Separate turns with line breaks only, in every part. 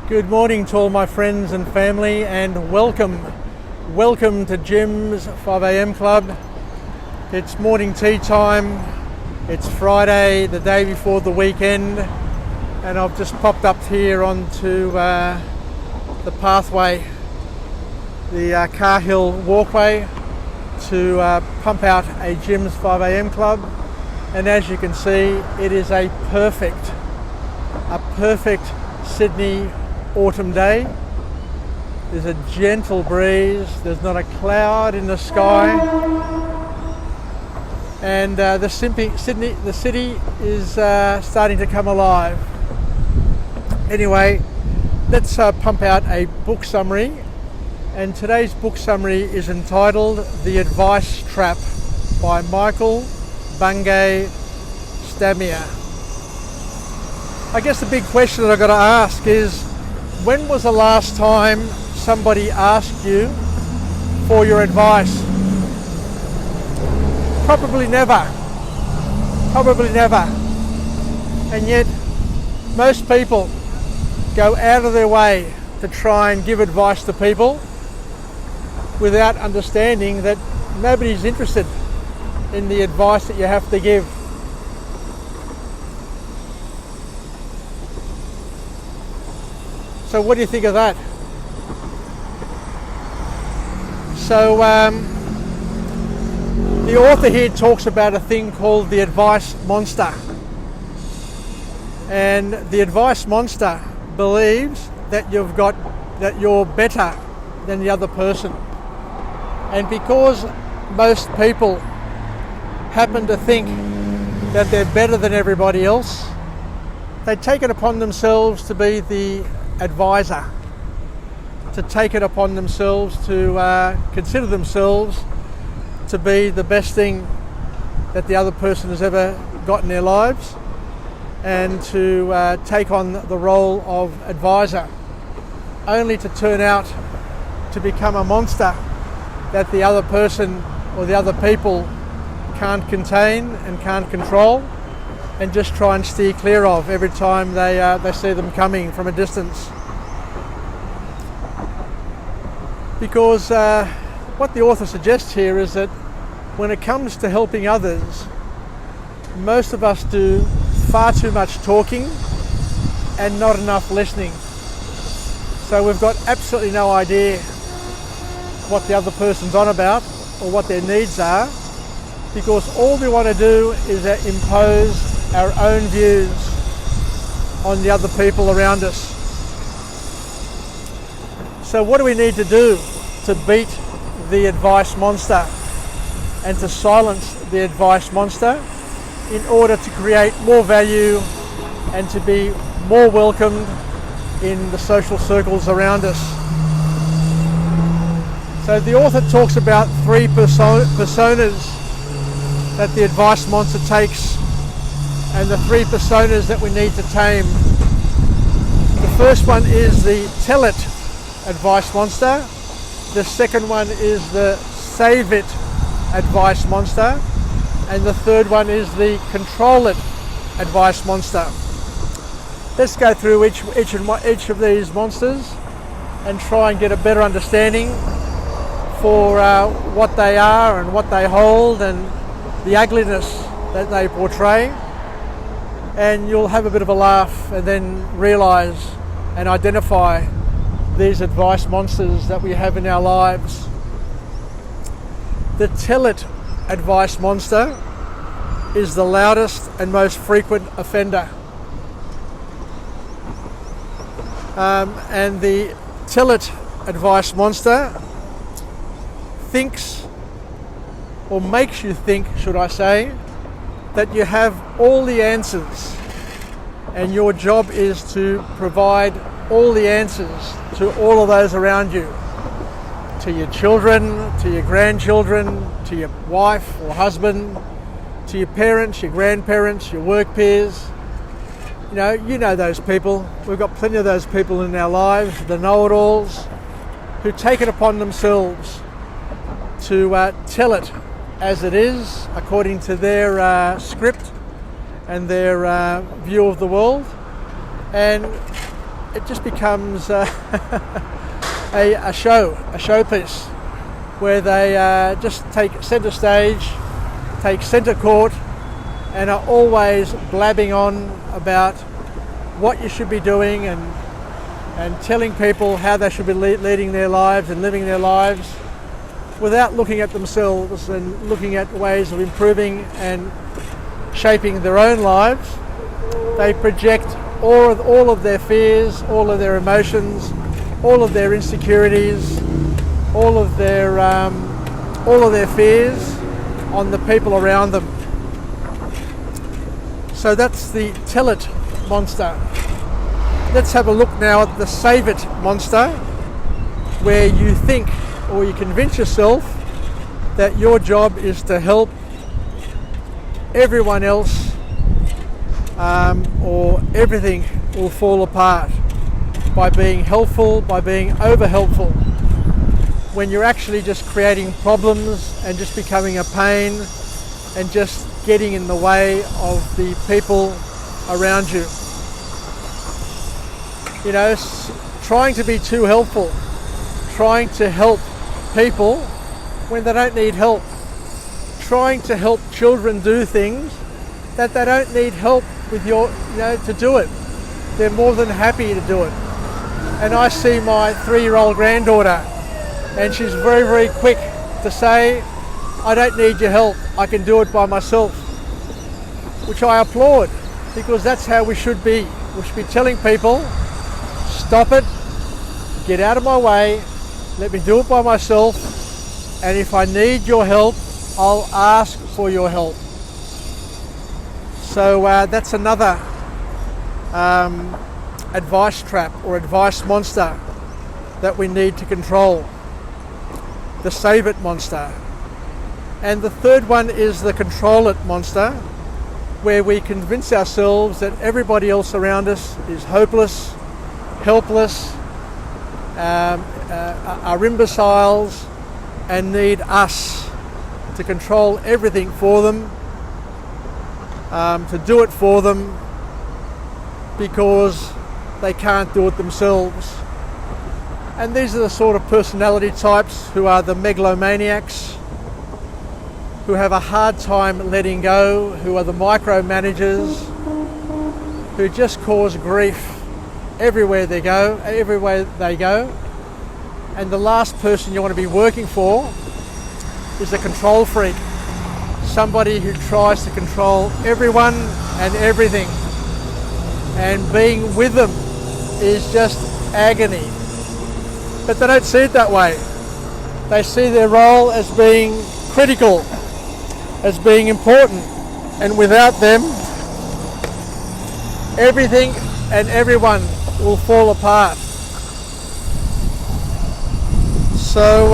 Good morning to all my friends and family, and welcome to Jim's 5am Club. It's morning tea time. It's Friday, the day before the weekend, and I've just popped up here onto the pathway, the Car Hill walkway, to pump out a Jim's 5am Club. And as you can see, it is a perfect Sydney autumn day. There's a gentle breeze, there's not a cloud in the sky, and the city is starting to come alive. Anyway, let's pump out a book summary, and today's book summary is entitled The Advice Trap by Bungay Stamier. I guess the big question that I've got to ask is, when was the last time somebody asked you for your advice? Probably never. And yet, most people go out of their way to try and give advice to people without understanding that nobody's interested in the advice that you have to give. So what do you think of that? So the author here talks about a thing called the advice monster. And the advice monster believes that you're better than the other person. And because most people happen to think that they're better than everybody else, they take it upon themselves to be the advisor, to take it upon themselves to consider themselves to be the best thing that the other person has ever got in their lives, and to take on the role of advisor, only to turn out to become a monster that the other person or the other people can't contain and can't control, and just try and steer clear of every time they see them coming from a distance. Because what the author suggests here is that when it comes to helping others, most of us do far too much talking and not enough listening. So we've got absolutely no idea what the other person's on about or what their needs are, because all we want to do is impose our own views on the other people around us. So what do we need to do to beat the advice monster and to silence the advice monster in order to create more value and to be more welcomed in the social circles around us? So the author talks about three personas that the advice monster takes, and the three personas that we need to tame. The first one is the tell it advice monster. The second one is the save it advice monster. And the third one is the control it advice monster. Let's go through each of these monsters and try and get a better understanding for what they are and what they hold and the ugliness that they portray. And you'll have a bit of a laugh and then realise and identify these advice monsters that we have in our lives. The tell it advice monster is the loudest and most frequent offender. And the tell it advice monster thinks, or makes you think, should I say, that you have all the answers, and your job is to provide all the answers to all of those around you, to your children, to your grandchildren, to your wife or husband, to your parents, your grandparents, your work peers. You know those people. We've got plenty of those people in our lives, the know-it-alls, who take it upon themselves to tell it as it is, according to their script and their view of the world. And it just becomes a showpiece, where they just take centre stage, take centre court, and are always blabbing on about what you should be doing and telling people how they should be leading their lives and living their lives, without looking at themselves and looking at ways of improving and shaping their own lives. They project all of their fears, all of their emotions, all of their insecurities, all of their fears on the people around them. So that's the tell it monster. Let's have a look now at the save it monster, where you think or you convince yourself that your job is to help everyone else, or everything will fall apart by being helpful, by being over helpful, when you're actually just creating problems and just becoming a pain and just getting in the way of the people around you. You know, trying to be too helpful, trying to help people when they don't need help, trying to help children do things that they don't need help with to do it. They're more than happy to do it. And I see my 3-year-old granddaughter, and she's very, very quick to say, I don't need your help, I can do it by myself, which I applaud, because that's how we should be. We should be telling people, stop it, get out of my way, let me do it by myself, and if I need your help, I'll ask for your help. So that's another advice trap or advice monster that we need to control. The save it monster. And the third one is the control it monster, where we convince ourselves that everybody else around us is hopeless, helpless, are imbeciles, and need us to control everything for them, to do it for them, because they can't do it themselves. And these are the sort of personality types who are the megalomaniacs, who have a hard time letting go, who are the micromanagers, who just cause grief everywhere they go. And the last person you want to be working for is a control freak, somebody who tries to control everyone and everything, and being with them is just agony. But they don't see it that way. They see their role as being critical, as being important, and without them, everything and everyone will fall apart. So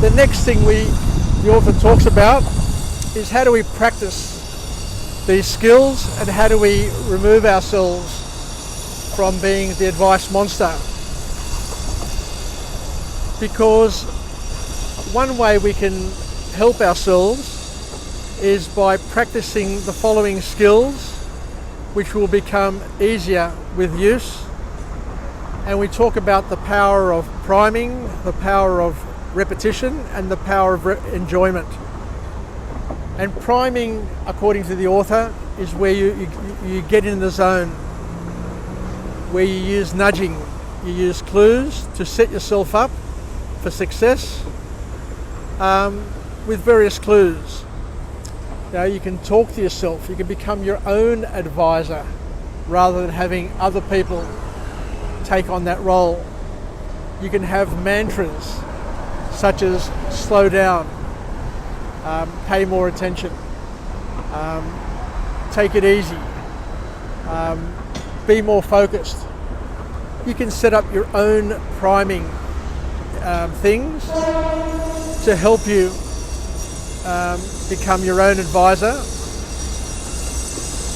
the next thing the author talks about is how do we practice these skills, and how do we remove ourselves from being the advice monster. Because one way we can help ourselves is by practicing the following skills, which will become easier with use. And we talk about the power of priming, the power of repetition, and the power of enjoyment. And priming, according to the author, is where you get in the zone, where you use nudging, you use clues to set yourself up for success with various clues. You can talk to yourself, you can become your own advisor rather than having other people take on that role. You can have mantras such as slow down, pay more attention, take it easy, be more focused. You can set up your own priming things to help you become your own advisor,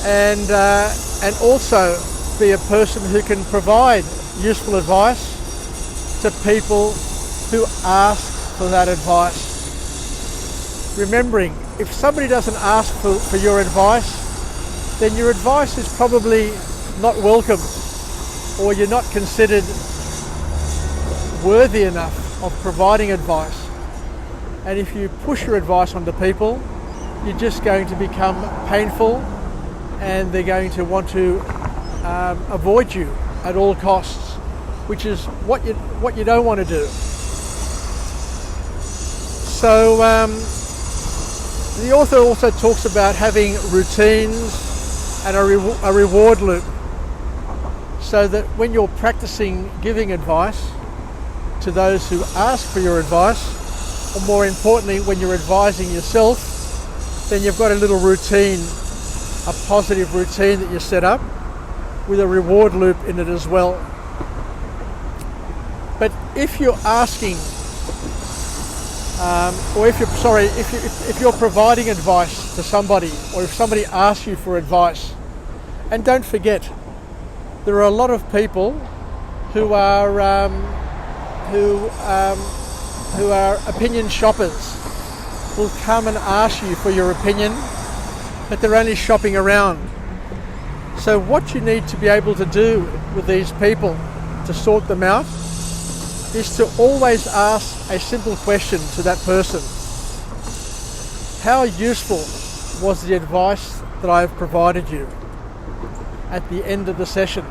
and also be a person who can provide useful advice to people who ask for that advice. Remembering, if somebody doesn't ask for your advice, then your advice is probably not welcome, or you're not considered worthy enough of providing advice. And if you push your advice onto people, you're just going to become painful, and they're going to want to avoid you at all costs, which is what you don't want to do. So the author also talks about having routines and a reward loop, so that when you're practicing giving advice to those who ask for your advice, or more importantly, when you're advising yourself, then you've got a little routine, a positive routine that you set up with a reward loop in it as well. But if you're asking, if you're providing advice to somebody, or if somebody asks you for advice, and don't forget, there are a lot of people who are opinion shoppers, will come and ask you for your opinion, but they're only shopping around. So what you need to be able to do with these people to sort them out is to always ask a simple question to that person. How useful was the advice that I have provided you at the end of the session?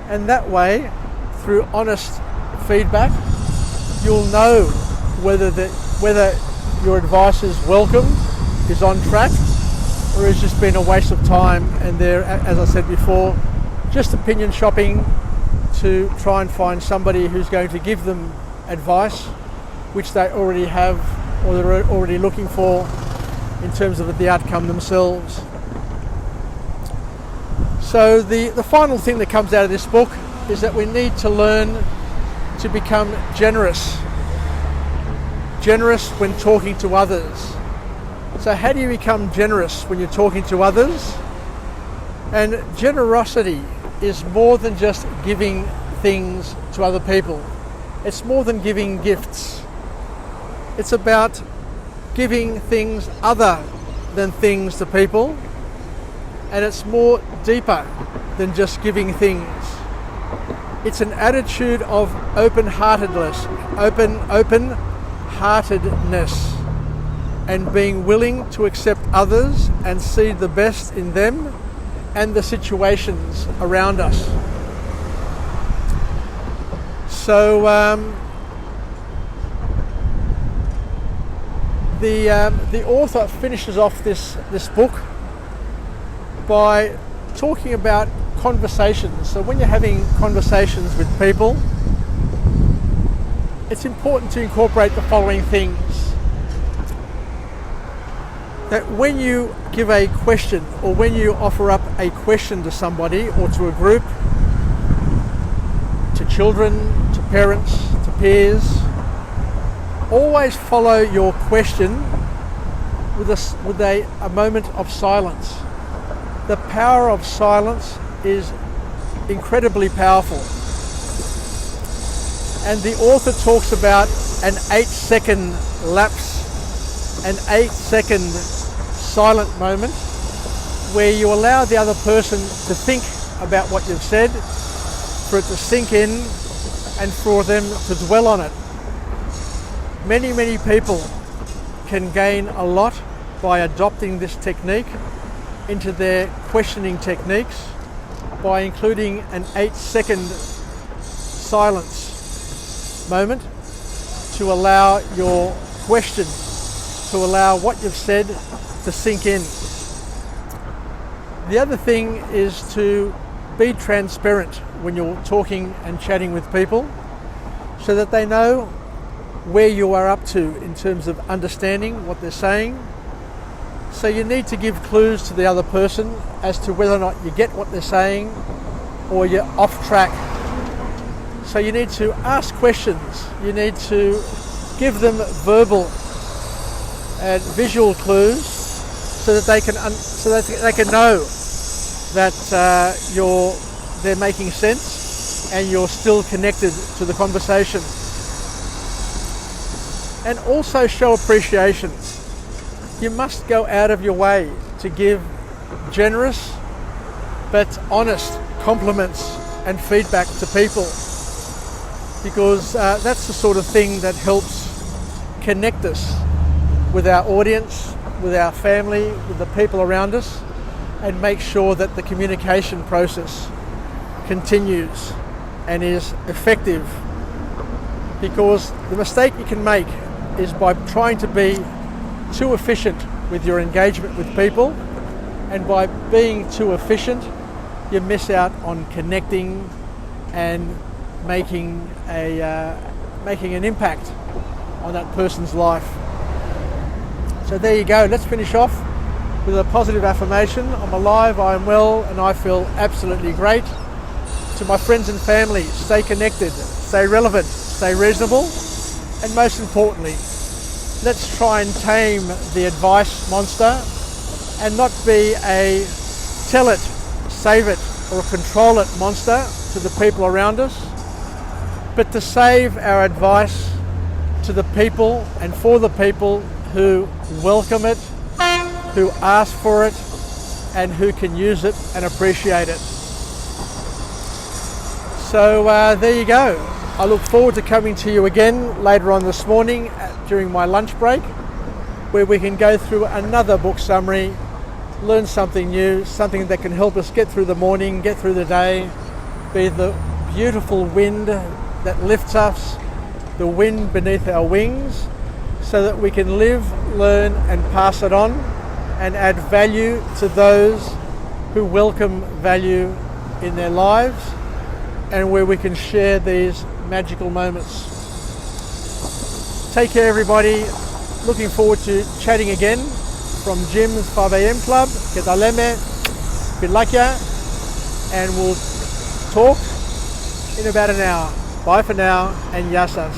And that way, through honest feedback, you'll know whether your advice is welcomed, is on track, or has just been a waste of time, and they're, as I said before, just opinion shopping to try and find somebody who's going to give them advice which they already have, or they're already looking for in terms of the outcome themselves. So the final thing that comes out of this book is that we need to learn to become generous when talking to others. So how do you become generous when you're talking to others? And generosity is more than just giving things to other people. It's more than giving gifts. It's about giving things other than things to people, and it's more deeper than just giving things. It's an attitude of open-heartedness, and being willing to accept others and see the best in them and the situations around us. So the author finishes off this book by talking about conversations. So when you're having conversations with people, it's important to incorporate the following things. That when you give a question, or when you offer up a question to somebody or to a group, to children, to parents, to peers, always follow your question with a moment of silence. The power of silence is incredibly powerful. And the author talks about an 8-second lapse, an 8-second silent moment where you allow the other person to think about what you've said, for it to sink in, and for them to dwell on it. Many people can gain a lot by adopting this technique into their questioning techniques, by including an 8-second silence moment to allow your question, to allow what you've said to sink in. The other thing is to be transparent when you're talking and chatting with people, so that they know where you are up to in terms of understanding what they're saying. So you need to give clues to the other person as to whether or not you get what they're saying or you're off track. So you need to ask questions. You need to give them verbal and visual clues so that they can know that they're making sense and you're still connected to the conversation. And also show appreciation. You must go out of your way to give generous but honest compliments and feedback to people, because that's the sort of thing that helps connect us with our audience, with our family, with the people around us, and make sure that the communication process continues and is effective. Because the mistake you can make is by trying to be too efficient with your engagement with people, and by being too efficient you miss out on connecting and making an impact on that person's life. So there you go. Let's finish off with a positive affirmation. I'm alive, I'm well, and I feel absolutely great. To my friends and family, stay connected, stay relevant, stay reasonable, and most importantly, let's try and tame the advice monster and not be a tell it, save it, or control it monster to the people around us, but to save our advice to the people and for the people who welcome it, who ask for it, and who can use it and appreciate it. So there you go. I look forward to coming to you again later on this morning during my lunch break, where we can go through another book summary, learn something new, something that can help us get through the morning, get through the day, be the beautiful wind that lifts us, the wind beneath our wings, so that we can live, learn, and pass it on, and add value to those who welcome value in their lives, and where we can share these magical moments. Take care, everybody. Looking forward to chatting again from Jim's 5am Club. Que taleme, Pilakia, and we'll talk in about an hour. Bye for now, and yasas.